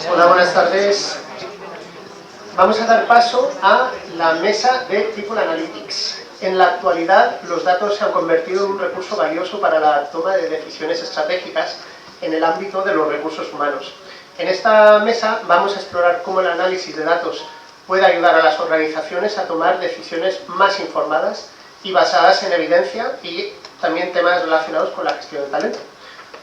Hola, buenas tardes. Vamos a dar paso a la mesa de People Analytics. En la actualidad, los datos se han convertido en un recurso valioso para la toma de decisiones estratégicas en el ámbito de los recursos humanos. En esta mesa vamos a explorar cómo el análisis de datos puede ayudar a las organizaciones a tomar decisiones más informadas y basadas en evidencia, y también temas relacionados con la gestión del talento.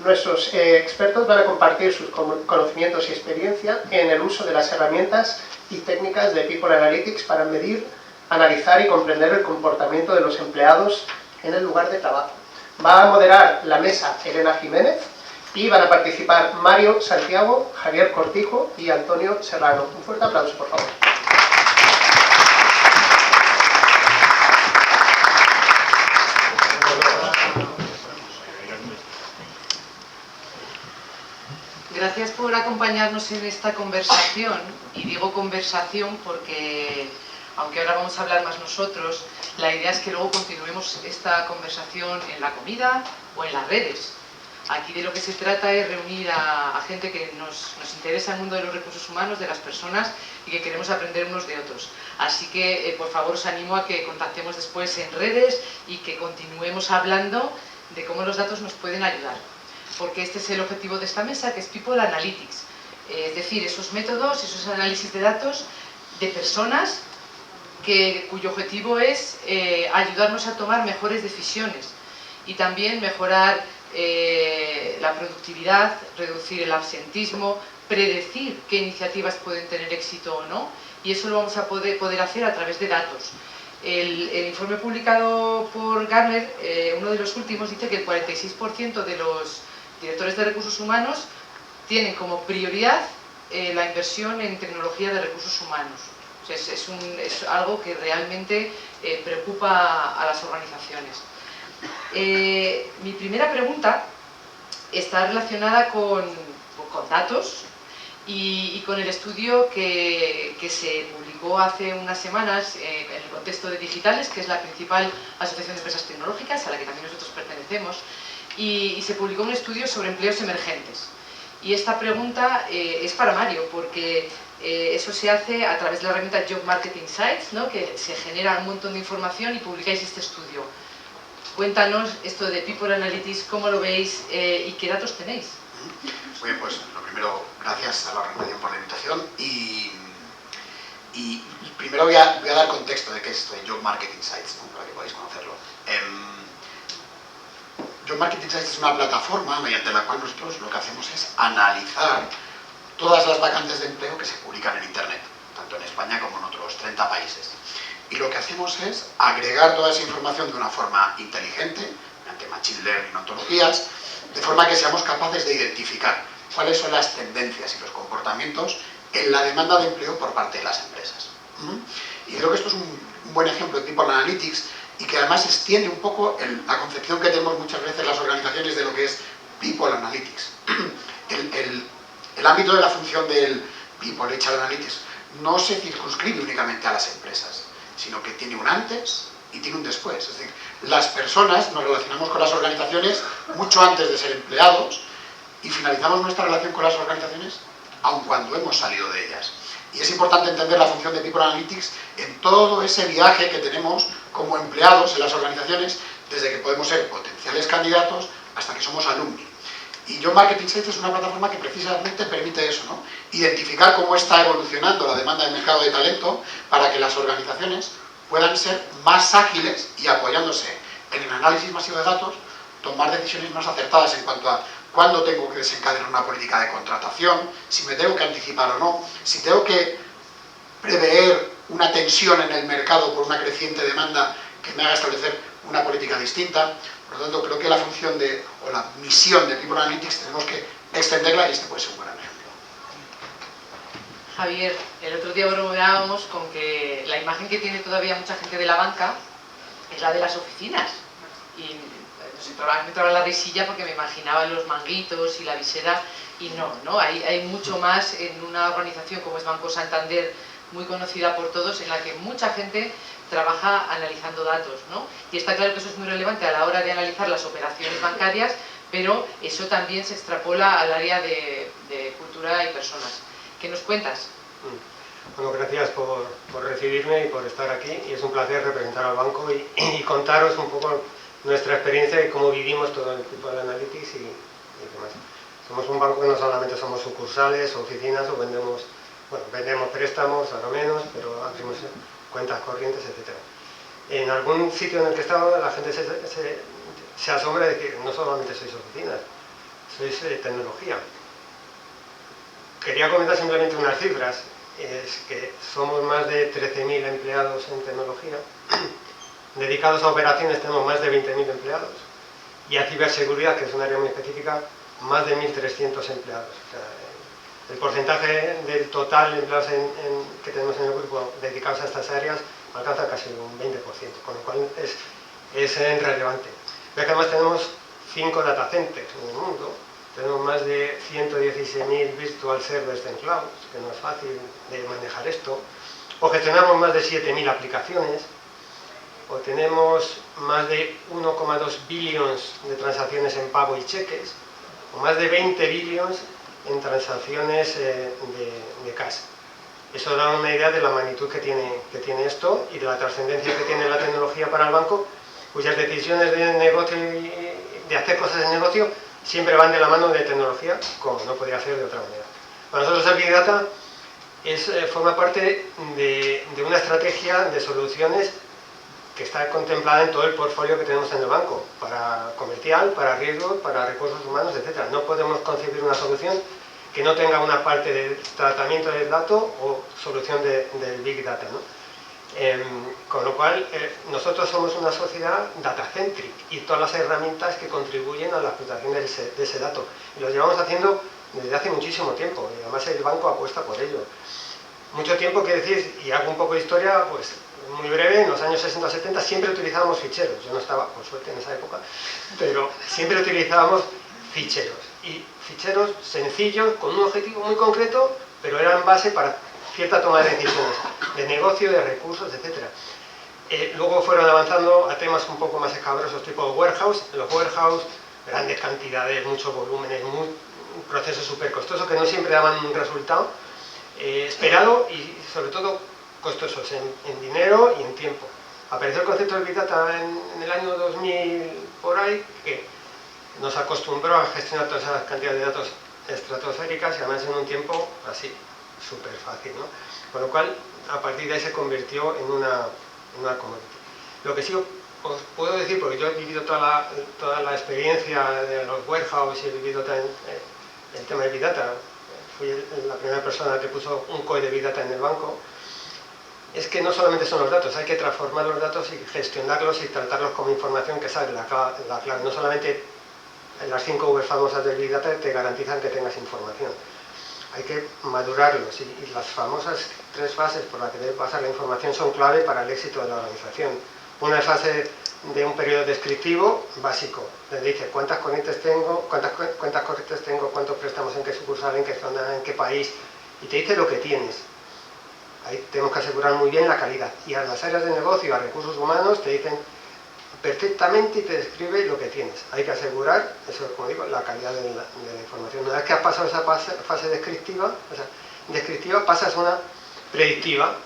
Nuestros expertos van a compartir sus conocimientos y experiencia en el uso de las herramientas y técnicas de People Analytics para medir, analizar y comprender el comportamiento de los empleados en el lugar de trabajo. Va a moderar la mesa Elena Jiménez y van a participar Mario Santiago, Javier Cortijo y Antonio Serrano. Un fuerte aplauso, por favor. Gracias por acompañarnos en esta conversación, y digo conversación porque, aunque ahora vamos a hablar más nosotros, la idea es que luego continuemos esta conversación en la comida o en las redes. Aquí de lo que se trata es reunir a gente que nos interesa el mundo de los recursos humanos, de las personas, y que queremos aprender unos de otros. Así que, por favor, os animo a que contactemos después en redes y que continuemos hablando de cómo los datos nos pueden ayudar. Porque este es el objetivo de esta mesa, que es People Analytics. Es decir, esos métodos, esos análisis de datos de personas cuyo objetivo es ayudarnos a tomar mejores decisiones y también mejorar la productividad, reducir el absentismo, predecir qué iniciativas pueden tener éxito o no, y eso lo vamos a poder hacer a través de datos. El informe publicado por Gartner, uno de los últimos, dice que el 46% de los directores de recursos humanos tienen como prioridad la inversión en tecnología de recursos humanos. O sea, es algo que realmente preocupa a las organizaciones. Mi primera pregunta está relacionada con datos y con el estudio que se publicó hace unas semanas en el contexto de Digitales, que es la principal asociación de empresas tecnológicas a la que también nosotros pertenecemos, y se publicó un estudio sobre empleos emergentes. Y esta pregunta es para Mario, porque eso se hace a través de la herramienta Job Market Insights, ¿no? Que se genera un montón de información y publicáis este estudio. Cuéntanos esto de People Analytics, cómo lo veis y qué datos tenéis. Muy bien, pues lo primero, gracias a la organización por la invitación, y primero voy a dar contexto de qué es esto de Job Market Insights, ¿no? Para que podáis conocerlo. Job Market Insights es una plataforma mediante la cual nosotros lo que hacemos es analizar todas las vacantes de empleo que se publican en Internet, tanto en España como en otros 30 países. Y lo que hacemos es agregar toda esa información de una forma inteligente, mediante Machine Learning, ontologías, de forma que seamos capaces de identificar cuáles son las tendencias y los comportamientos en la demanda de empleo por parte de las empresas. Y creo que esto es un buen ejemplo de People Analytics, y que además extiende un poco la concepción que tenemos muchas veces las organizaciones de lo que es People Analytics. El ámbito de la función del People HR Analytics no se circunscribe únicamente a las empresas, sino que tiene un antes y tiene un después. Es decir, las personas nos relacionamos con las organizaciones mucho antes de ser empleados y finalizamos nuestra relación con las organizaciones aun cuando hemos salido de ellas. Y es importante entender la función de People Analytics en todo ese viaje que tenemos como empleados en las organizaciones, desde que podemos ser potenciales candidatos hasta que somos alumni. Y Job Market Insights es una plataforma que precisamente permite eso, ¿no? Identificar cómo está evolucionando la demanda del mercado de talento para que las organizaciones puedan ser más ágiles y, apoyándose en el análisis masivo de datos, tomar decisiones más acertadas en cuanto a cuándo tengo que desencadenar una política de contratación, si me tengo que anticipar o no, si tengo que prever una tensión en el mercado por una creciente demanda que me haga establecer una política distinta. Por lo tanto, creo que la función o la misión de People Analytics tenemos que extenderla, y este puede ser un gran ejemplo. Javier, el otro día bromeábamos con que la imagen que tiene todavía mucha gente de la banca es la de las oficinas. Y me entraba la risilla porque me imaginaba los manguitos y la visera, y no, hay mucho más en una organización como es Banco Santander, muy conocida por todos, en la que mucha gente trabaja analizando datos, ¿no? Y está claro que eso es muy relevante a la hora de analizar las operaciones bancarias, pero eso también se extrapola al área de cultura y personas. cuentas? Bueno, gracias por recibirme y por estar aquí, y es un placer representar al banco y contaros un poco nuestra experiencia y cómo vivimos todo el tipo de Analytics y demás. Somos un banco que no solamente somos sucursales, oficinas o vendemos préstamos, ahora menos, pero abrimos cuentas corrientes, etc. En algún sitio en el que he estado, la gente se asombra de que no solamente sois oficinas, sois tecnología. Quería comentar simplemente unas cifras. Es que somos más de 13.000 empleados en tecnología, dedicados a operaciones tenemos más de 20.000 empleados, y a ciberseguridad, que es un área muy específica, más de 1.300 empleados. O sea, el porcentaje del total de empleados que tenemos en el grupo dedicados a estas áreas alcanza casi un 20%, con lo cual es relevante. Pero que además tenemos 5 data centers en el mundo. Tenemos más de 116.000 virtual servers en cloud, que no es fácil de manejar esto. O gestionamos más de 7.000 aplicaciones. O tenemos más de 1,2 billions de transacciones en pago y cheques. O más de 20 billions en transacciones de cash. Eso da una idea de la magnitud que tiene esto y de la trascendencia que tiene la tecnología para el banco, cuyas decisiones de negocio y de hacer cosas de negocio siempre van de la mano de tecnología, como no podría ser de otra manera. Para nosotros el Big Data forma parte de una estrategia de soluciones que está contemplada en todo el portfolio que tenemos en el banco, para comercial, para riesgos, para recursos humanos, etc. No podemos concebir una solución que no tenga una parte de tratamiento del dato o solución del Big Data, ¿no? Con lo cual, nosotros somos una sociedad data-centric y todas las herramientas que contribuyen a la explotación de ese dato. Y lo llevamos haciendo desde hace muchísimo tiempo, y además el banco apuesta por ello. Mucho tiempo, que decir, y hago un poco de historia, pues muy breve, en los años 60-70 siempre utilizábamos ficheros. Yo no estaba, por suerte, en esa época, pero siempre utilizábamos ficheros. Y ficheros sencillos, con un objetivo muy concreto, pero eran base para cierta toma de decisiones, de negocio, de recursos, etc. Luego fueron avanzando a temas un poco más escabrosos, tipo warehouse. Los warehouse, grandes cantidades, muchos volúmenes, un proceso súper costoso, que no siempre daban un resultado esperado y, sobre todo, costosos en dinero y en tiempo. Apareció el concepto del Big Data en el año 2000, por ahí, que nos acostumbró a gestionar todas esas cantidades de datos estratosféricas y además en un tiempo así, súper fácil, ¿no? Con lo cual, a partir de ahí se convirtió en una commodity. Lo que sí os puedo decir, porque yo he vivido toda la experiencia de los warehouse y he vivido también el tema de Big Data, fui la primera persona que puso un COE de Big Data en el banco, es que no solamente son los datos, hay que transformar los datos y gestionarlos y tratarlos como información, que esa es la clave. No solamente las 5 V famosas del Big Data te garantizan que tengas información. Hay que madurarlos y las famosas 3 fases por las que debe pasar la información son clave para el éxito de la organización. Una fase de un periodo descriptivo básico, donde dice cuántas corrientes tengo, cuántas corrientes tengo, cuántos préstamos, en qué sucursal, en qué zona, en qué país, y te dice lo que tienes. Ahí tenemos que asegurar muy bien la calidad. Y a las áreas de negocio, a recursos humanos, te dicen perfectamente y te describe lo que tienes. Hay que asegurar, eso como digo, la calidad de la información. Una vez que has pasado esa fase descriptiva, pasas a una predictiva,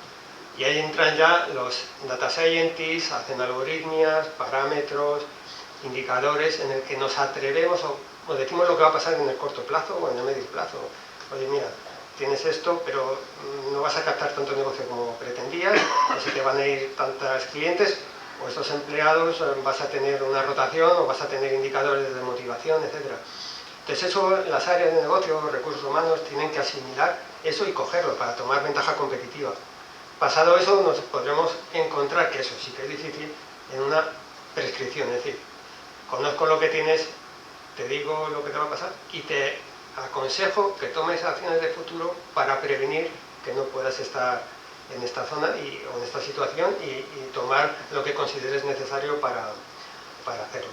y ahí entran ya los data scientists, hacen algoritmias, parámetros, indicadores, en el que nos atrevemos o decimos lo que va a pasar en el corto plazo o en el medio plazo. Oye, mira, tienes esto, pero no vas a captar tanto negocio como pretendías, o si te van a ir tantos clientes, o estos empleados, vas a tener una rotación, o vas a tener indicadores de motivación, etc. Entonces eso, las áreas de negocio, los recursos humanos, tienen que asimilar eso y cogerlo para tomar ventaja competitiva. Pasado eso, nos podremos encontrar que eso sí que es difícil en una prescripción, es decir, conozco lo que tienes, te digo lo que te va a pasar y te aconsejo que tomes acciones de futuro para prevenir que no puedas estar en esta zona o en esta situación y tomar lo que consideres necesario para hacerlo.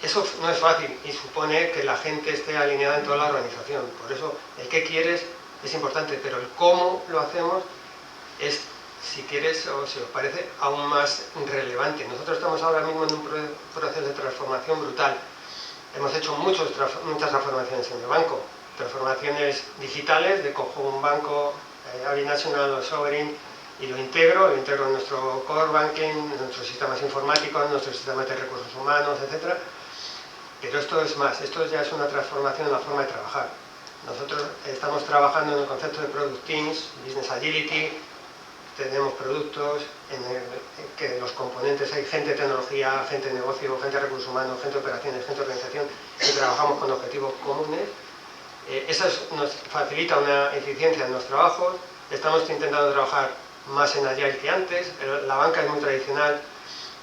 Eso no es fácil y supone que la gente esté alineada en toda la organización. Por eso el qué quieres es importante, pero el cómo lo hacemos es, si quieres o si os parece, aún más relevante. Nosotros estamos ahora mismo en un proceso de transformación brutal. Hemos hecho muchas transformaciones en el banco. transformaciones digitales, de cojo un banco, binational o sovereign, y lo integro en nuestro core banking, en nuestros sistemas informáticos, en nuestros sistemas de recursos humanos, etc. Pero esto es más, esto ya es una transformación en la forma de trabajar. Nosotros estamos trabajando en el concepto de Product Teams, Business Agility, tenemos productos en que los componentes hay gente de tecnología, gente de negocio, gente de recursos humanos, gente de operaciones, gente de organización, y trabajamos con objetivos comunes. Eso nos facilita una eficiencia en los trabajos. Estamos intentando trabajar más en Agile que antes. La banca es muy tradicional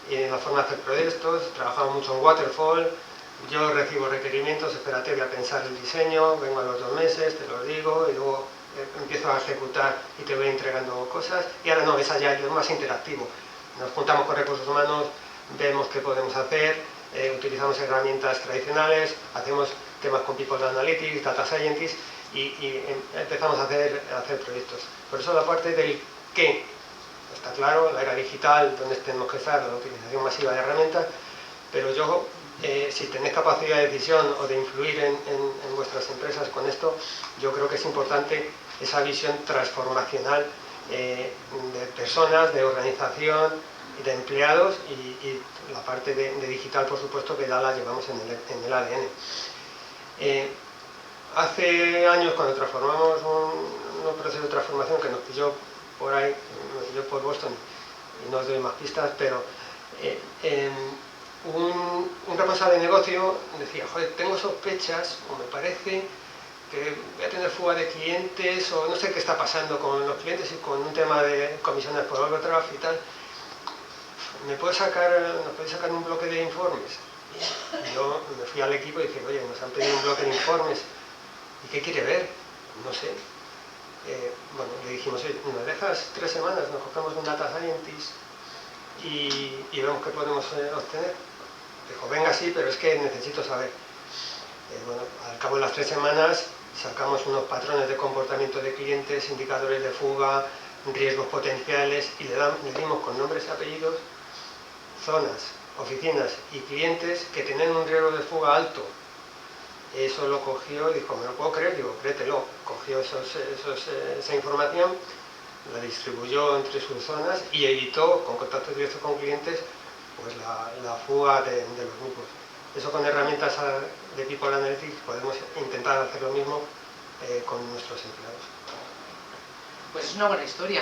en la forma de hacer proyectos, trabajamos mucho en Waterfall. Yo recibo requerimientos, espérate, voy a pensar el diseño, vengo a los 2 meses, te lo digo, y luego empiezo a ejecutar y te voy entregando cosas. Y ahora no, es Agile, es más interactivo. Nos juntamos con recursos humanos, vemos qué podemos hacer, utilizamos herramientas tradicionales, hacemos temas con People Analytics, Data Scientists, y empezamos a hacer proyectos. Por eso la parte del qué, está claro, la era digital, donde tenemos que estar, la utilización masiva de herramientas, pero yo, si tenéis capacidad de decisión o de influir en vuestras empresas con esto, yo creo que es importante esa visión transformacional de personas, de organización, de empleados, y la parte de digital, por supuesto, que ya la llevamos en el ADN. Hace años, cuando transformamos un proceso de transformación que nos pilló por ahí, nos pilló por Boston, y no os doy más pistas, pero un responsable de negocio decía, joder, tengo sospechas, o me parece que voy a tener fuga de clientes, o no sé qué está pasando con los clientes y con un tema de comisiones por overdraft y tal. ¿Nos podéis sacar un bloque de informes? Y yo me fui al equipo y dije, oye, nos han pedido un bloque de informes, ¿y qué quiere ver? No sé. Bueno, le dijimos, oye, ¿nos dejas 3 semanas? Nos cogemos un Data Scientist y vemos qué podemos obtener. Dijo, venga, sí, pero es que necesito saber. Bueno, al cabo de las 3 semanas sacamos unos patrones de comportamiento de clientes, indicadores de fuga, riesgos potenciales, y le dimos con nombres y apellidos zonas, oficinas y clientes que tenían un riesgo de fuga alto. Eso lo cogió y dijo, me lo puedo creer, digo, créetelo. Cogió esa información, la distribuyó entre sus zonas y evitó, con contactos directos con clientes, pues la fuga de los mismos. Eso con herramientas de People Analytics podemos intentar hacer lo mismo con nuestros empleados. Pues es una buena historia,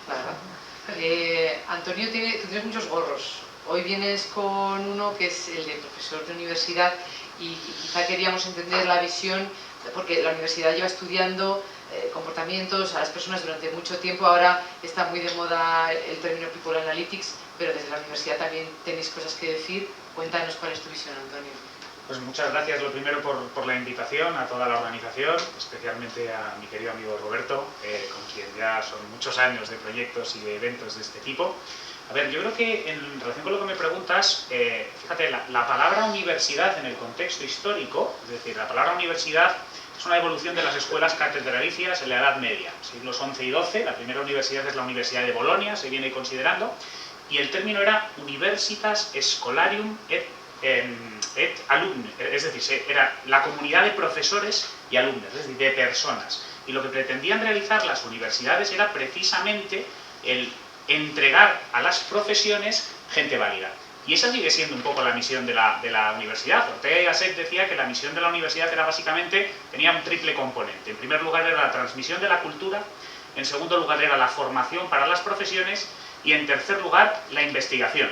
la verdad. Antonio, tú tienes muchos gorros. Hoy vienes con uno que es el de profesor de universidad, y quizá queríamos entender la visión, porque la universidad lleva estudiando comportamientos a las personas durante mucho tiempo. Ahora está muy de moda el término People Analytics, pero desde la universidad también tenéis cosas que decir. Cuéntanos cuál es tu visión, Antonio. Pues muchas gracias, lo primero, por la invitación a toda la organización, especialmente a mi querido amigo Roberto, con quien ya son muchos años de proyectos y de eventos de este tipo. A ver, yo creo que en relación con lo que me preguntas, fíjate, la palabra universidad en el contexto histórico, es decir, la palabra universidad es una evolución de las escuelas catedralicias en la Edad Media, siglos XI y XII. La primera universidad es la Universidad de Bolonia, se viene considerando, y el término era Universitas Scholarium et alumni, es decir, era la comunidad de profesores y alumnos, es decir, de personas. Y lo que pretendían realizar las universidades era precisamente el entregar a las profesiones gente válida. Y esa sigue siendo un poco la misión de la universidad. Ortega y Gasset decía que la misión de la universidad era básicamente, tenía un triple componente. En primer lugar era la transmisión de la cultura, en segundo lugar era la formación para las profesiones, y en tercer lugar la investigación.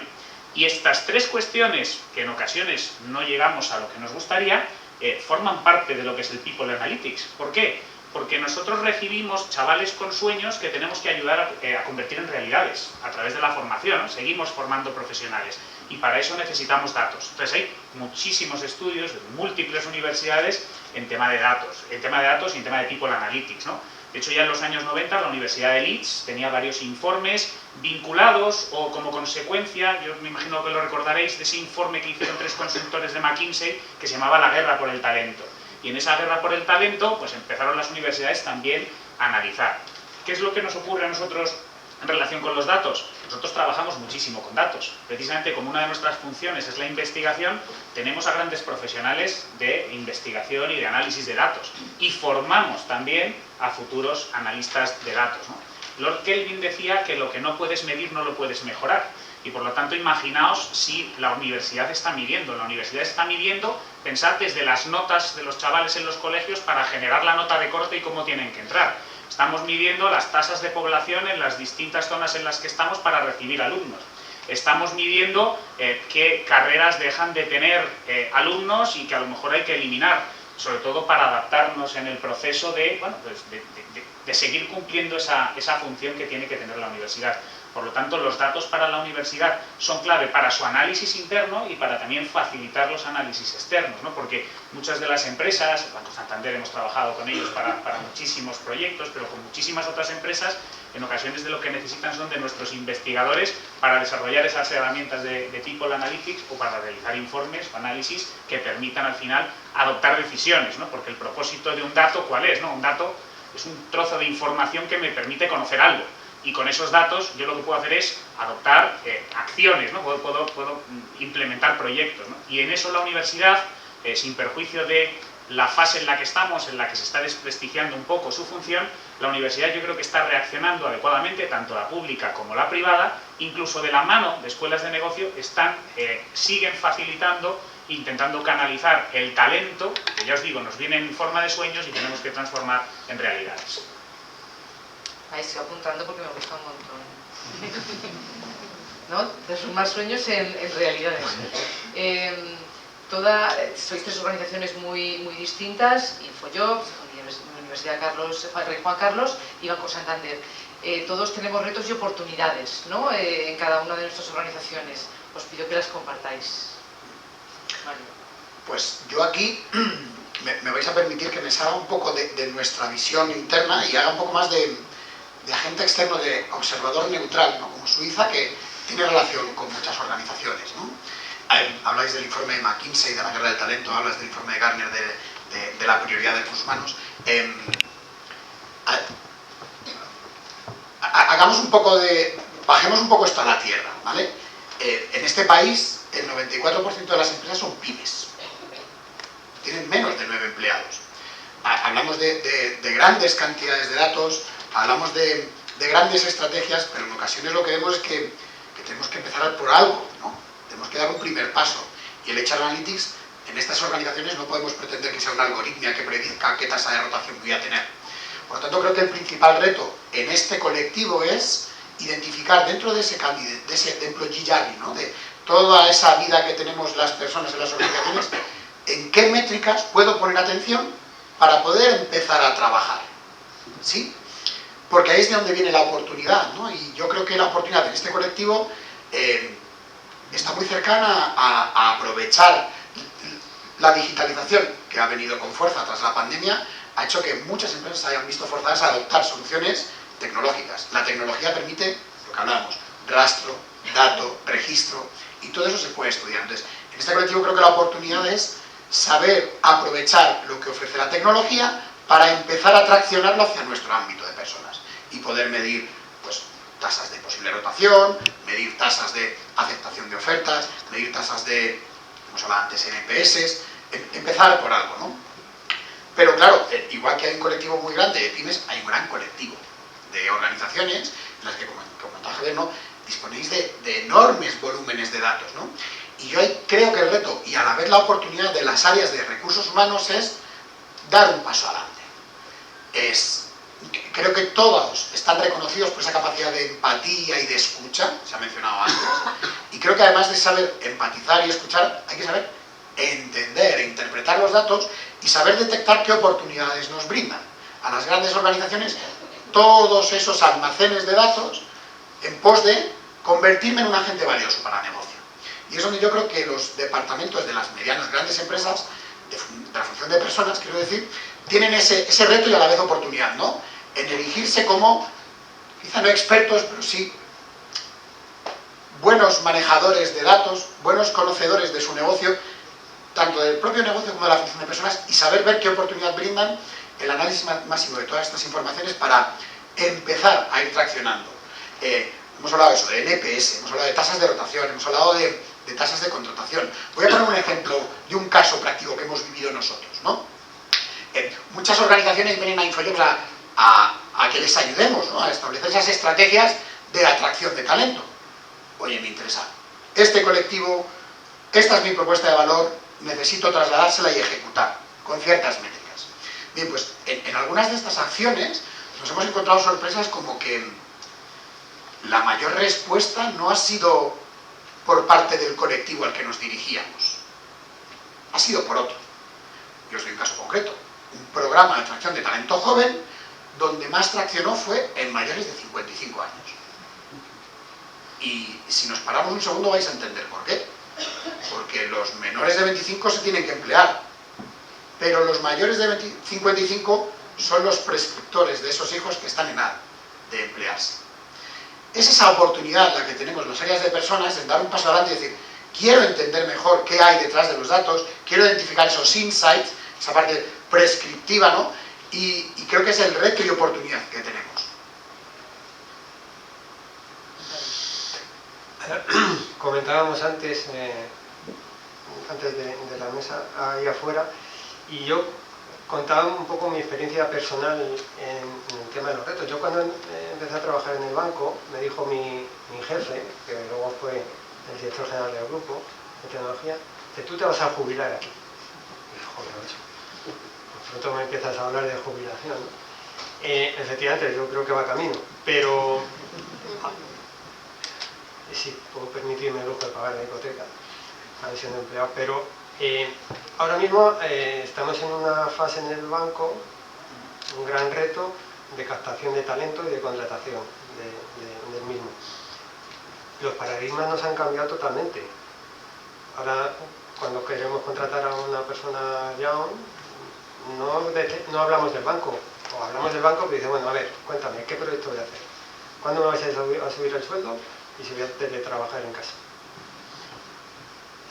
Y estas 3 cuestiones, que en ocasiones no llegamos a lo que nos gustaría, forman parte de lo que es el People Analytics. ¿Por qué? Porque nosotros recibimos chavales con sueños que tenemos que ayudar a convertir en realidades a través de la formación, ¿no? Seguimos formando profesionales y para eso necesitamos datos. Entonces hay muchísimos estudios de múltiples universidades en tema de datos, y en tema de People Analytics, ¿no? De hecho, ya en los años 90 la Universidad de Leeds tenía varios informes vinculados o como consecuencia, yo me imagino que lo recordaréis, de ese informe que hicieron 3 consultores de McKinsey que se llamaba La guerra por el talento. Y en esa guerra por el talento, pues empezaron las universidades también a analizar. ¿Qué es lo que nos ocurre a nosotros En relación con los datos, nosotros trabajamos muchísimo con datos. Precisamente como una de nuestras funciones es la investigación, tenemos a grandes profesionales de investigación y de análisis de datos. Y formamos también a futuros analistas de datos, ¿no? Lord Kelvin decía que lo que no puedes medir no lo puedes mejorar. Y por lo tanto, imaginaos si la universidad está midiendo. La universidad está midiendo, pensad desde las notas de los chavales en los colegios para generar la nota de corte y cómo tienen que entrar. Estamos midiendo las tasas de población en las distintas zonas en las que estamos para recibir alumnos. Estamos midiendo qué carreras dejan de tener alumnos y que a lo mejor hay que eliminar, sobre todo para adaptarnos en el proceso de, bueno, pues de seguir cumpliendo esa función que tiene que tener la universidad. Por lo tanto, los datos para la universidad son clave para su análisis interno y para también facilitar los análisis externos, ¿no? Porque muchas de las empresas, el Banco Santander hemos trabajado con ellos para muchísimos proyectos, pero con muchísimas otras empresas, en ocasiones de lo que necesitan son de nuestros investigadores para desarrollar esas herramientas de People Analytics o para realizar informes o análisis que permitan al final adoptar decisiones, ¿no? Porque el propósito de un dato, ¿cuál es, no? Un dato es un trozo de información que me permite conocer algo. Y con esos datos yo lo que puedo hacer es adoptar acciones, ¿no? Puedo implementar proyectos, ¿no? Y en eso la universidad, sin perjuicio de la fase en la que estamos, en la que se está desprestigiando un poco su función, la universidad yo creo que está reaccionando adecuadamente, tanto la pública como la privada, incluso de la mano de escuelas de negocio, siguen facilitando, intentando canalizar el talento, que ya os digo, nos viene en forma de sueños y tenemos que transformar en realidades. Ahí estoy apuntando porque me gusta un montón. ¿No? Transformar sueños en realidades. Sois tres organizaciones muy distintas, InfoJobs, Universidad Rey Juan Carlos y Banco Santander. Todos tenemos retos y oportunidades, ¿no? En cada una de nuestras organizaciones. Os pido que las compartáis. Mario. Pues yo aquí me vais a permitir que me salga un poco de nuestra visión interna y haga un poco más de agente externo, de observador neutral, ¿no? Como Suiza, que tiene relación con muchas organizaciones, ¿no? Habláis del informe de McKinsey de la guerra del talento, hablas del informe de Gartner de la prioridad de recursos humanos. Bajemos un poco esto a la tierra, ¿vale? En este país, el 94% de las empresas son pymes. Tienen menos de 9 empleados. Hablamos de grandes cantidades de datos, hablamos de grandes estrategias, pero en ocasiones lo que vemos es que tenemos que empezar por algo, ¿no? Tenemos que dar un primer paso. Y el HR Analytics, en estas organizaciones no podemos pretender que sea una algoritmia que predica qué tasa de rotación voy a tener. Por lo tanto, creo que el principal reto en este colectivo es identificar dentro de ese employee journey, ¿no? De toda esa vida que tenemos las personas en las organizaciones, en qué métricas puedo poner atención para poder empezar a trabajar, ¿sí? Porque ahí es de donde viene la oportunidad, ¿no? Y yo creo que la oportunidad en este colectivo está muy cercana a aprovechar la digitalización que ha venido con fuerza tras la pandemia, ha hecho que muchas empresas hayan visto forzadas a adoptar soluciones tecnológicas. La tecnología permite, lo que hablábamos, rastro, dato, registro, y todo eso se puede estudiar. Entonces, en este colectivo creo que la oportunidad es saber aprovechar lo que ofrece la tecnología para empezar a traccionarlo hacia nuestro ámbito de personas y poder medir, pues, tasas de posible rotación, medir tasas de aceptación de ofertas, medir tasas de, como hablaba antes, NPS, empezar por algo, ¿no? Pero claro, igual que hay un colectivo muy grande de pymes, hay un gran colectivo de organizaciones en las que, como comentaba Javier, ¿no? Disponéis de enormes volúmenes de datos, ¿no? Y yo ahí creo que el reto, y a la vez la oportunidad de las áreas de recursos humanos, es dar un paso adelante. Creo que todos están reconocidos por esa capacidad de empatía y de escucha, se ha mencionado antes, y creo que además de saber empatizar y escuchar, hay que saber entender e interpretar los datos y saber detectar qué oportunidades nos brindan a las grandes organizaciones todos esos almacenes de datos en pos de convertirme en un agente valioso para el negocio. Y es donde yo creo que los departamentos de las medianas grandes empresas, de la función de personas, quiero decir, tienen ese reto y a la vez oportunidad, ¿no? En erigirse como, quizá no expertos, pero sí buenos manejadores de datos, buenos conocedores de su negocio, tanto del propio negocio como de la función de personas, y saber ver qué oportunidad brindan el análisis masivo de todas estas informaciones para empezar a ir traccionando Hemos hablado de eso, de NPS, hemos hablado de tasas de rotación, hemos hablado de tasas de contratación. Voy a poner un ejemplo de un caso práctico que hemos vivido nosotros, ¿no? Muchas organizaciones vienen a InfoJobs a que les ayudemos, ¿no? A establecer esas estrategias de atracción de talento. Oye, me interesa este colectivo, esta es mi propuesta de valor, necesito trasladársela y ejecutar con ciertas métricas. Bien, pues en algunas de estas acciones nos hemos encontrado sorpresas como que la mayor respuesta no ha sido por parte del colectivo al que nos dirigíamos, ha sido por otro. Yo os doy un caso concreto, un programa de atracción de talento joven donde más traccionó fue en mayores de 55 años. Y si nos paramos un segundo vais a entender por qué. Porque los menores de 25 se tienen que emplear, pero los mayores de 55 son los prescriptores de esos hijos que están en edad de emplearse. Es esa oportunidad la que tenemos las áreas de personas en dar un paso adelante y decir, quiero entender mejor qué hay detrás de los datos, quiero identificar esos insights, esa parte prescriptiva, ¿no? Y creo que es el reto y oportunidad que tenemos. Comentábamos antes, antes de la mesa, ahí afuera, y yo contaba un poco mi experiencia personal en el tema de los retos. Yo cuando empecé a trabajar en el banco, me dijo mi jefe, que luego fue el director general del grupo de tecnología, que tú te vas a jubilar aquí. Y dije, joder, macho, de pronto me empiezas a hablar de jubilación, ¿no? Efectivamente, yo creo que va camino, pero sí, puedo permitirme el lujo de pagar la hipoteca, a ver si no empleado, pero ahora mismo estamos en una fase en el banco, un gran reto de captación de talento y de contratación del mismo. Los paradigmas nos han cambiado totalmente. Ahora, cuando queremos contratar a una persona young, no hablamos del banco, o hablamos del banco, pero dice, bueno, a ver, cuéntame, ¿qué proyecto voy a hacer? ¿Cuándo me vais a subir el sueldo? Y si voy a teletrabajar en casa.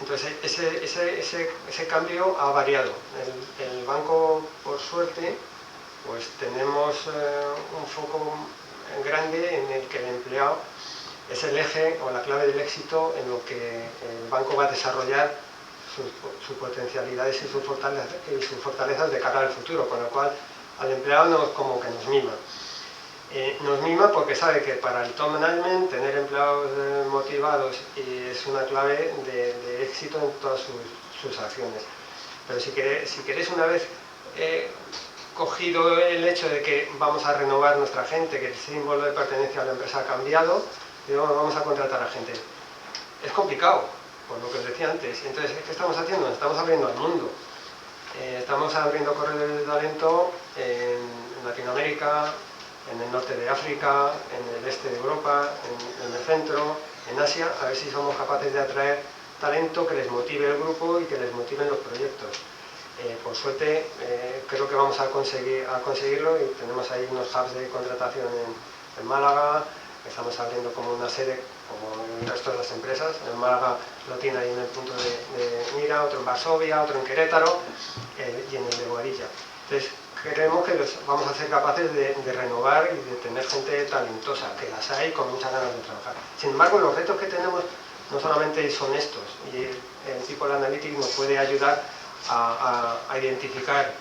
Entonces, ese cambio ha variado. El banco, por suerte, pues tenemos un foco grande en el que el empleado es el eje o la clave del éxito en lo que el banco va a desarrollar sus potencialidades y sus fortalezas de cara al futuro, con lo cual al empleado como que nos mima. Nos mima porque sabe que para el top management tener empleados motivados es una clave de éxito en todas sus acciones. Pero si queréis, una vez cogido el hecho de que vamos a renovar nuestra gente, que el símbolo de pertenencia a la empresa ha cambiado, y vamos a contratar a gente. Es complicado, por lo que os decía antes. Entonces, ¿qué estamos haciendo? Nos estamos abriendo al mundo. Estamos abriendo corredores de talento en Latinoamérica, en el norte de África, en el este de Europa, en el centro, en Asia, a ver si somos capaces de atraer talento que les motive el grupo y que les motiven los proyectos. Por suerte, creo que vamos a conseguirlo y tenemos ahí unos hubs de contratación en Málaga, estamos abriendo como una sede, como el resto de las empresas. En Málaga lo tiene ahí en el punto de mira, otro en Varsovia, otro en Querétaro y en el de Boadilla. Entonces, creemos que vamos a ser capaces de renovar y de tener gente talentosa, que las hay con muchas ganas de trabajar. Sin embargo, los retos que tenemos no solamente son estos, y el People Analytics nos puede ayudar a identificar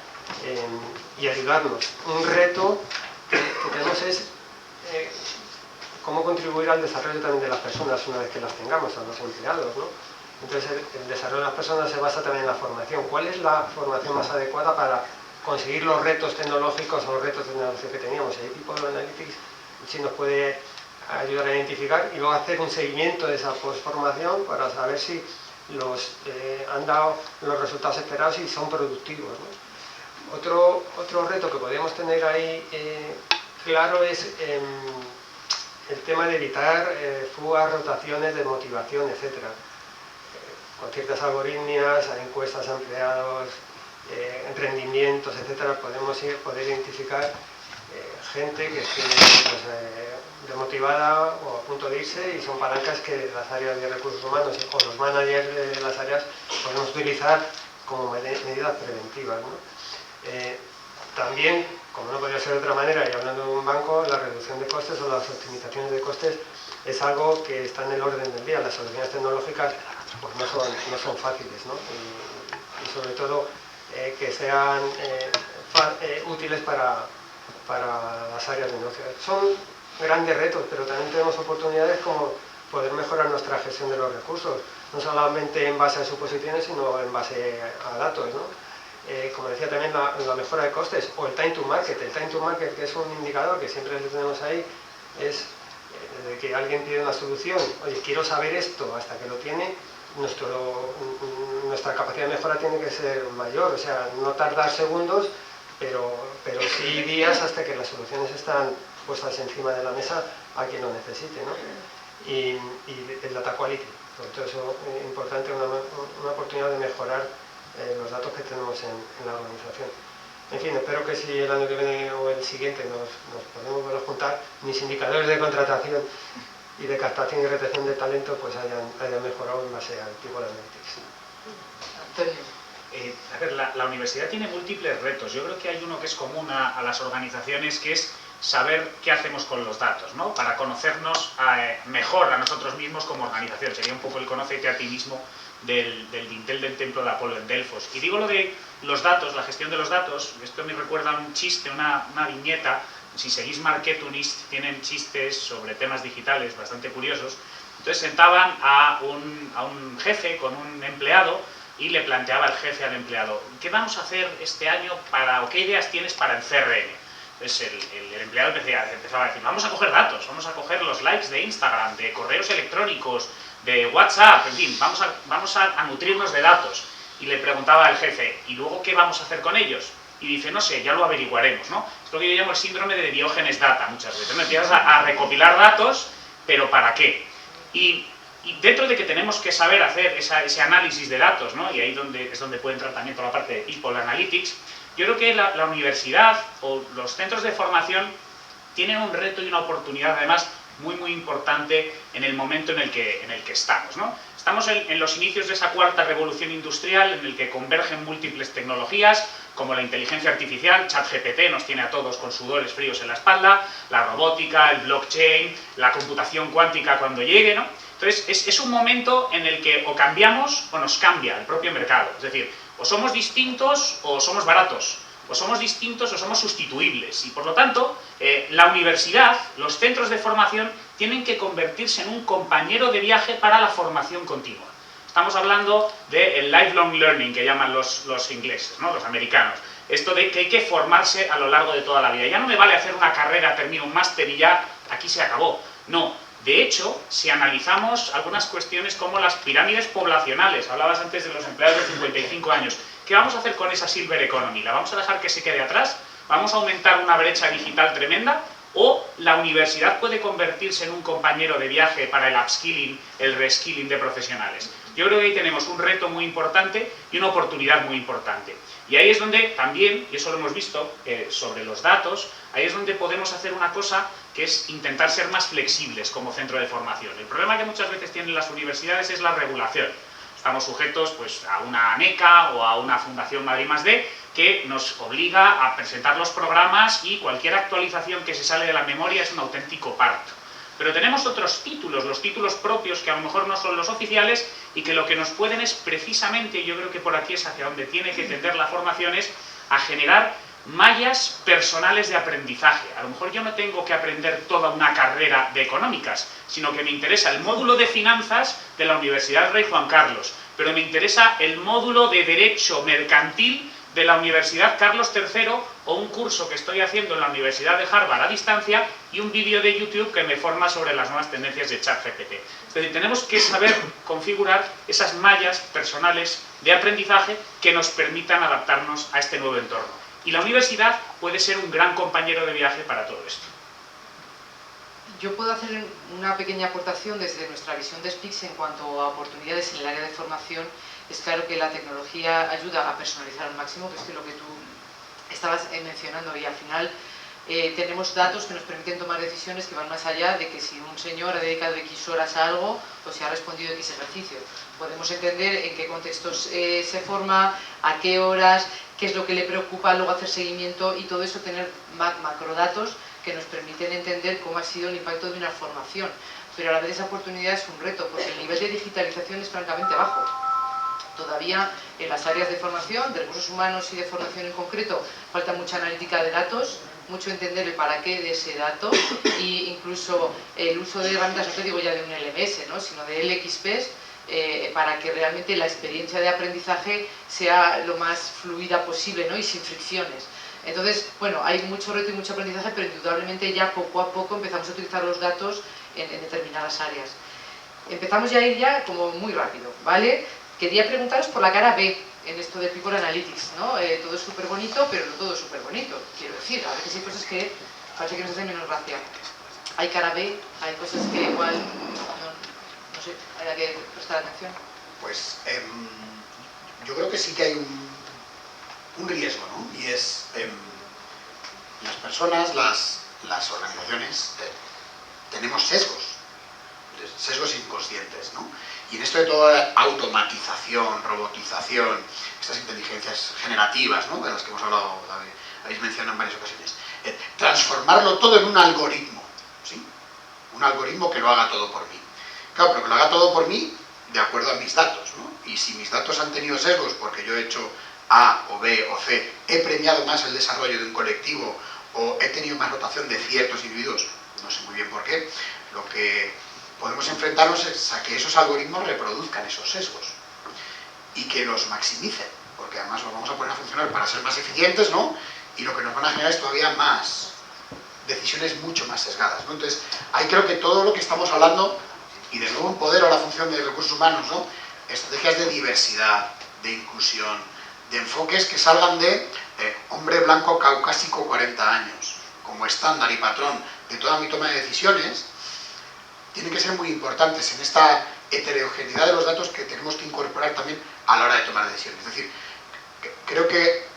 y ayudarnos. Un reto que tenemos es cómo contribuir al desarrollo también de las personas una vez que las tengamos, a los empleados, ¿no? Entonces, el desarrollo de las personas se basa también en la formación. ¿Cuál es la formación más adecuada para conseguir los retos tecnológicos o los retos de negocio que teníamos? El equipo de Analytics sí nos puede ayudar a identificar y luego hacer un seguimiento de esa postformación para saber si han dado los resultados esperados y son productivos, ¿no? Otro reto que podemos tener ahí claro es el tema de evitar fugas, rotaciones de motivación, etc. Con ciertas algoritmias, encuestas a empleados, rendimientos, etcétera, poder identificar gente que esté desmotivada o a punto de irse, y son palancas que las áreas de recursos humanos o los managers de las áreas podemos utilizar como medidas preventivas, ¿no? También como no podría ser de otra manera, y hablando de un banco, la reducción de costes o las optimizaciones de costes es algo que está en el orden del día. Las soluciones tecnológicas pues no son fáciles, ¿no? Y sobre todo que sean útiles para las áreas de negocio. Son grandes retos, pero también tenemos oportunidades como poder mejorar nuestra gestión de los recursos, no solamente en base a suposiciones, sino en base a datos, ¿no? Como decía también, la mejora de costes o el time to market. El time to market, que es un indicador que siempre tenemos ahí, es desde que alguien pide una solución, oye, quiero saber esto, hasta que lo tiene, nuestra capacidad de mejora tiene que ser mayor, o sea, no tardar segundos, pero sí días hasta que las soluciones están puestas encima de la mesa a quien lo necesite, ¿no? Y el data quality, sobre todo eso es importante, una oportunidad de mejorar los datos que tenemos en la organización. En fin, espero que si el año que viene o el siguiente nos podemos volver a juntar, mis indicadores de contratación y de captación y retención de talento pues hayan mejorado en base al tipo de analytics. Antonio. A ver, la universidad tiene múltiples retos. Yo creo que hay uno que es común a las organizaciones, que es saber qué hacemos con los datos, ¿no? Para conocernos mejor a nosotros mismos como organización. Sería un poco el conócete a ti mismo del dintel del templo de Apolo en Delfos. Y digo lo de los datos, la gestión de los datos, esto me recuerda a un chiste, una viñeta. Si seguís Marketunist, tienen chistes sobre temas digitales bastante curiosos. Entonces sentaban a un jefe con un empleado y le planteaba el jefe al empleado: ¿qué vamos a hacer este año o qué ideas tienes para el CRM? Entonces el empleado empezaba a decir: vamos a coger datos, vamos a coger los likes de Instagram, de correos electrónicos, de WhatsApp, en fin, vamos a nutrirnos de datos. Y le preguntaba al jefe: ¿y luego qué vamos a hacer con ellos? Y dice: no sé, ya lo averiguaremos, ¿no? Es lo que yo llamo el síndrome de Diógenes Data muchas veces, ¿no? Empiezas a recopilar datos, pero ¿para qué? Y dentro de que tenemos que saber hacer ese análisis de datos, ¿no? Y ahí es donde puede entrar también toda la parte de People Analytics. Yo creo que la universidad o los centros de formación tienen un reto y una oportunidad además muy muy importante en el momento en el que estamos, ¿no? Estamos en los inicios de esa cuarta revolución industrial en el que convergen múltiples tecnologías como la inteligencia artificial. ChatGPT nos tiene a todos con sudores fríos en la espalda, la robótica, el blockchain, la computación cuántica cuando llegue, ¿no? Entonces es un momento en el que o cambiamos o nos cambia el propio mercado. Es decir, o somos distintos o somos baratos, o somos distintos o somos sustituibles. Y por lo tanto, la universidad, los centros de formación, tienen que convertirse en un compañero de viaje para la formación continua. Estamos hablando del lifelong learning, que llaman los ingleses, ¿no? Los americanos. Esto de que hay que formarse a lo largo de toda la vida. Ya no me vale hacer una carrera, termino un máster y ya aquí se acabó. No. De hecho, si analizamos algunas cuestiones como las pirámides poblacionales, hablabas antes de los empleados de 55 años, ¿qué vamos a hacer con esa silver economy? ¿La vamos a dejar que se quede atrás? ¿Vamos a aumentar una brecha digital tremenda? ¿O la universidad puede convertirse en un compañero de viaje para el upskilling, el reskilling de profesionales? Yo creo que ahí tenemos un reto muy importante y una oportunidad muy importante. Y ahí es donde también, y eso lo hemos visto sobre los datos, ahí es donde podemos hacer una cosa que es intentar ser más flexibles como centro de formación. El problema que muchas veces tienen las universidades es la regulación. Estamos sujetos pues, a una ANECA o a una Fundación Madrid +D que nos obliga a presentar los programas y cualquier actualización que se sale de la memoria es un auténtico parto. Pero tenemos otros títulos, los títulos propios que a lo mejor no son los oficiales y que lo que nos pueden es precisamente, yo creo que por aquí es hacia donde tiene que tender la formación, es a generar mallas personales de aprendizaje. A lo mejor yo no tengo que aprender toda una carrera de económicas, sino que me interesa el módulo de finanzas de la Universidad Rey Juan Carlos, pero me interesa el módulo de Derecho Mercantil de la Universidad Carlos III o un curso que estoy haciendo en la Universidad de Harvard a distancia y un vídeo de YouTube que me forma sobre las nuevas tendencias de ChatGPT. Es decir, tenemos que saber configurar esas mallas personales de aprendizaje que nos permitan adaptarnos a este nuevo entorno. Y la universidad puede ser un gran compañero de viaje para todo esto. Yo puedo hacer una pequeña aportación desde nuestra visión de Spix en cuanto a oportunidades en el área de formación. Es claro que la tecnología ayuda a personalizar al máximo, que es lo que tú estabas mencionando, y al final tenemos datos que nos permiten tomar decisiones que van más allá de que si un señor ha dedicado X horas a algo o si ha respondido X ejercicio. Podemos entender en qué contextos se forma, a qué horas, qué es lo que le preocupa, luego hacer seguimiento y todo eso, tener macrodatos que nos permiten entender cómo ha sido el impacto de una formación. Pero a la vez esa oportunidad es un reto, porque el nivel de digitalización es francamente bajo. Todavía en las áreas de formación, de recursos humanos y de formación en concreto, falta mucha analítica de datos, mucho entender el para qué de ese dato e incluso el uso de herramientas, no te digo ya de un LMS, ¿no?, sino de LXPs, para que realmente la experiencia de aprendizaje sea lo más fluida posible, ¿no?, y sin fricciones. Entonces, bueno, hay mucho reto y mucho aprendizaje, pero indudablemente ya poco a poco empezamos a utilizar los datos en determinadas áreas. Empezamos ya a ir ya como muy rápido, ¿vale? Quería preguntaros por la cara B en esto de People Analytics, ¿no? Todo es súper bonito, pero no todo es súper bonito, quiero decir. A veces hay cosas que parece que nos hacen menos gracia. Hay cara B, hay cosas que igual, no sé, hay que prestar atención. Pues yo creo que sí que hay un riesgo, ¿no? Y es las personas, las organizaciones, tenemos sesgos inconscientes, ¿no? Y en esto de toda automatización, robotización, estas inteligencias generativas, ¿no?, de las que hemos hablado, habéis mencionado en varias ocasiones, transformarlo todo en un algoritmo, ¿sí? Un algoritmo que lo haga todo por mí. Claro, pero que lo haga todo por mí de acuerdo a mis datos, ¿no? Y si mis datos han tenido sesgos porque yo he hecho A o B o C, he premiado más el desarrollo de un colectivo o he tenido más rotación de ciertos individuos, no sé muy bien por qué, lo que podemos enfrentarnos es a que esos algoritmos reproduzcan esos sesgos y que los maximicen, porque además los vamos a poner a funcionar para ser más eficientes, ¿no? Y lo que nos van a generar es todavía más decisiones mucho más sesgadas, ¿no? Entonces, ahí creo que todo lo que estamos hablando, y de nuevo empodero a la función de recursos humanos, ¿no?, estrategias de diversidad, de inclusión, de enfoques que salgan de hombre blanco caucásico 40 años, como estándar y patrón de toda mi toma de decisiones, tienen que ser muy importantes en esta heterogeneidad de los datos que tenemos que incorporar también a la hora de tomar decisiones. Es decir, creo que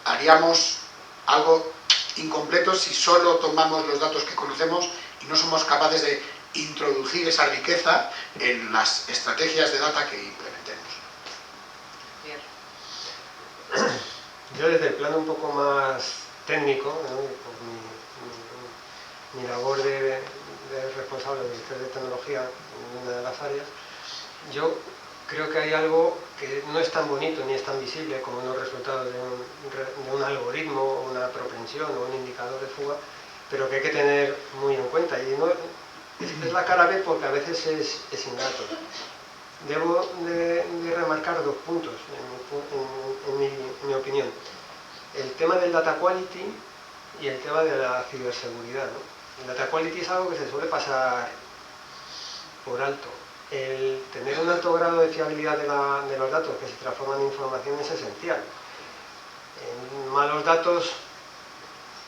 haríamos algo incompleto si solo tomamos los datos que conocemos y no somos capaces de introducir esa riqueza en las estrategias de data que implementemos. Bien. Yo desde el plano un poco más técnico, ¿no?, por mi labor de responsable del Ministerio de Tecnología en una de las áreas, yo creo que hay algo que no es tan bonito ni es tan visible como los resultados de un algoritmo, una propensión o un indicador de fuga, pero que hay que tener muy en cuenta. Y no, es la cara B porque a veces es ingrato. Debo de remarcar dos puntos, en mi opinión. El tema del data quality y el tema de la ciberseguridad, ¿no? El data quality es algo que se suele pasar por alto. El tener un alto grado de fiabilidad de los datos que se transforman en información es esencial. Malos datos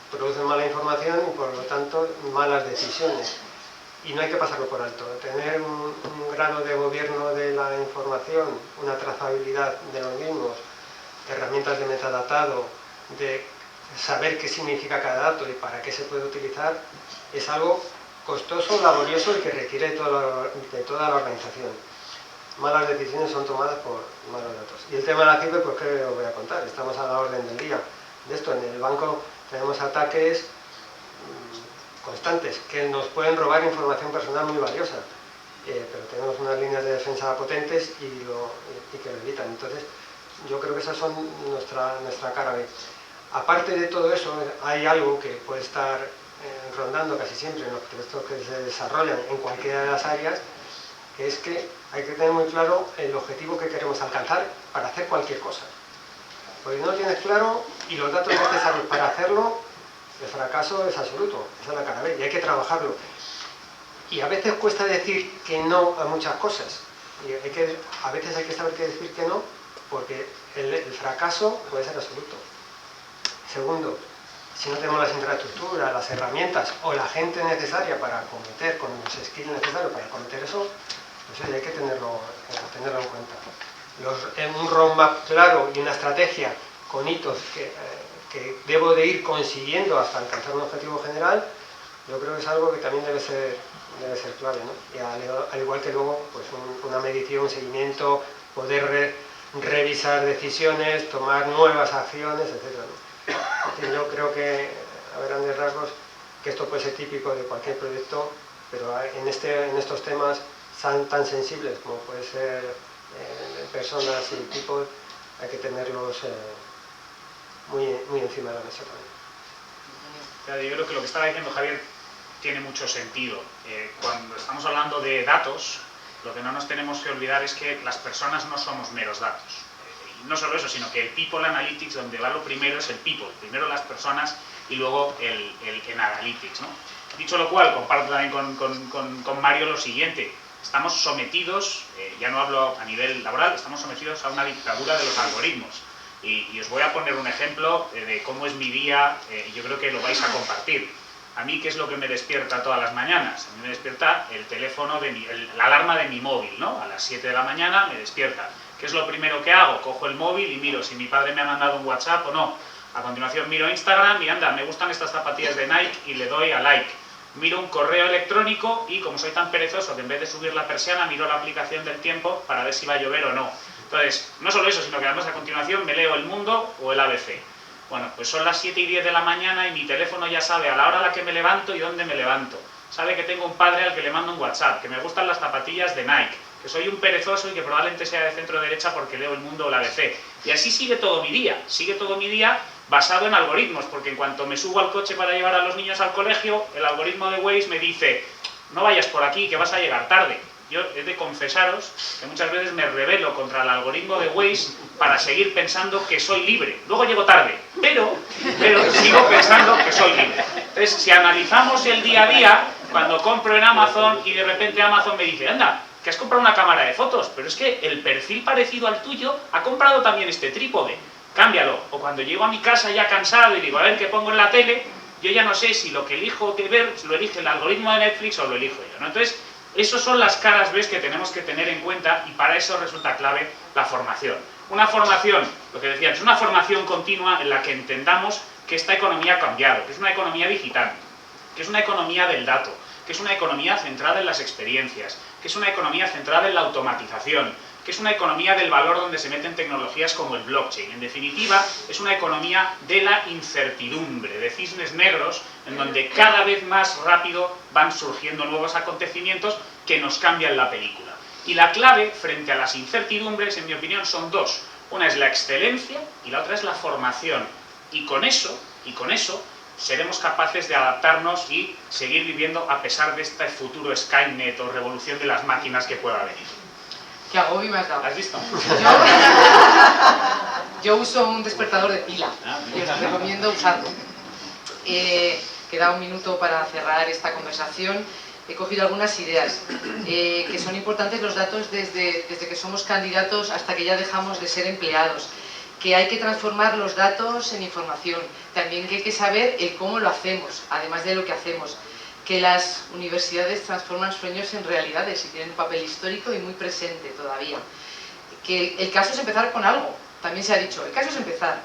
producen mala información y por lo tanto malas decisiones. Y no hay que pasarlo por alto. Tener un grado de gobierno de la información, una trazabilidad de los mismos, herramientas de metadatado, de saber qué significa cada dato y para qué se puede utilizar, es algo costoso, laborioso y que requiere de toda la organización. Malas decisiones son tomadas por malos datos. Y el tema de la ciber, pues ¿qué os voy a contar? Estamos a la orden del día. De esto, en el banco tenemos ataques constantes que nos pueden robar información personal muy valiosa, pero tenemos unas líneas de defensa potentes y que lo evitan. Entonces, yo creo que esas son nuestra cara B. Aparte de todo eso, hay algo que puede estar rondando casi siempre en los proyectos que se desarrollan en cualquiera de las áreas, que es que hay que tener muy claro el objetivo que queremos alcanzar para hacer cualquier cosa. Porque no lo tienes claro y los datos necesarios para hacerlo, el fracaso es absoluto, esa es la cara B, y hay que trabajarlo. Y a veces cuesta decir que no a muchas cosas, y a veces hay que saber qué decir que no, porque el fracaso puede ser absoluto. Segundo, si no tenemos las infraestructuras, las herramientas o la gente necesaria para cometer, con los skills necesarios para cometer eso, pues hay que tenerlo en cuenta. Un roadmap claro y una estrategia con hitos que debo de ir consiguiendo hasta alcanzar un objetivo general, yo creo que es algo que también debe ser clave, ¿no? Y al igual que luego pues una medición, un seguimiento, poder revisar decisiones, tomar nuevas acciones, etc. Yo creo que, a grandes rasgos, que esto puede ser típico de cualquier proyecto, pero en estos temas tan sensibles como puede ser personas y equipos, hay que tenerlos muy encima de la mesa también. Yo creo que lo que estaba diciendo Javier tiene mucho sentido. Cuando estamos hablando de datos, lo que no nos tenemos que olvidar es que las personas no somos meros datos. Y no solo eso, sino que el People Analytics, donde va lo primero, es el people. Primero las personas y luego el Analytics, ¿no? Dicho lo cual, comparto también con Mario lo siguiente. Estamos sometidos, ya no hablo a nivel laboral, estamos sometidos a una dictadura de los algoritmos. Y os voy a poner un ejemplo de cómo es mi día, y yo creo que lo vais a compartir. A mí, ¿qué es lo que me despierta todas las mañanas? A mí me despierta el teléfono, la alarma de mi móvil, ¿no? A las 7 de la mañana me despierta. ¿Qué es lo primero que hago? Cojo el móvil y miro si mi padre me ha mandado un WhatsApp o no. A continuación miro Instagram y anda, me gustan estas zapatillas de Nike y le doy a like. Miro un correo electrónico y como soy tan perezoso que en vez de subir la persiana miro la aplicación del tiempo para ver si va a llover o no. Entonces, no solo eso, sino que además a continuación me leo El Mundo o el ABC. Bueno, pues son las 7 y 10 de la mañana y mi teléfono ya sabe a la hora a la que me levanto y dónde me levanto. Sabe que tengo un padre al que le mando un WhatsApp, que me gustan las zapatillas de Nike, que soy un perezoso y que probablemente sea de centro derecha porque leo El Mundo o el ABC. Y así sigue todo mi día basado en algoritmos, porque en cuanto me subo al coche para llevar a los niños al colegio, el algoritmo de Waze me dice, no vayas por aquí, que vas a llegar tarde. Yo he de confesaros que muchas veces me rebelo contra el algoritmo de Waze para seguir pensando que soy libre. Luego llego tarde, pero sigo pensando que soy libre. Entonces, si analizamos el día a día, cuando compro en Amazon y de repente Amazon me dice, anda, que has comprado una cámara de fotos, pero es que el perfil parecido al tuyo ha comprado también este trípode, cámbialo. O cuando llego a mi casa ya cansado y digo, a ver qué pongo en la tele, yo ya no sé si lo que elijo que ver lo elige el algoritmo de Netflix o lo elijo yo, ¿no? Entonces, esas son las caras B que tenemos que tener en cuenta y para eso resulta clave la formación. Una formación, lo que decía, es una formación continua en la que entendamos que esta economía ha cambiado, que es una economía digital, que es una economía del dato, que es una economía centrada en las experiencias, que es una economía centrada en la automatización, que es una economía del valor donde se meten tecnologías como el blockchain. En definitiva, es una economía de la incertidumbre, de cisnes negros, en donde cada vez más rápido van surgiendo nuevos acontecimientos que nos cambian la película. Y la clave frente a las incertidumbres, en mi opinión, son dos. Una es la excelencia y la otra es la formación. Y con eso seremos capaces de adaptarnos y seguir viviendo a pesar de este futuro Skynet o revolución de las máquinas que pueda venir. ¿Qué agobio me has dado? ¿Has visto? Yo uso un despertador de pila y os recomiendo usarlo. Queda un minuto para cerrar esta conversación. He cogido algunas ideas, que son importantes los datos desde que somos candidatos hasta que ya dejamos de ser empleados. Que hay que transformar los datos en información. También que hay que saber el cómo lo hacemos, además de lo que hacemos. Que las universidades transforman sueños en realidades y tienen un papel histórico y muy presente todavía. Que el caso es empezar con algo, también se ha dicho, el caso es empezar.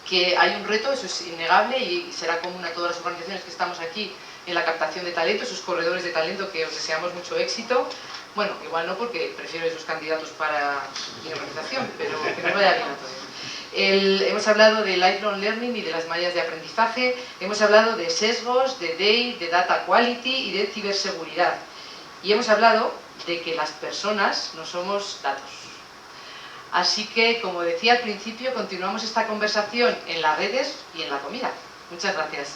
Que hay un reto, eso es innegable y será común a todas las organizaciones que estamos aquí en la captación de talento, esos corredores de talento que os deseamos mucho éxito. Bueno, igual no porque prefiero esos candidatos para mi organización, pero que nos vaya bien a todos. Hemos hablado de lifelong learning y de las mallas de aprendizaje, hemos hablado de sesgos, de DEI, de data quality y de ciberseguridad. Y hemos hablado de que las personas no somos datos. Así que, como decía al principio, continuamos esta conversación en las redes y en la comida. Muchas gracias.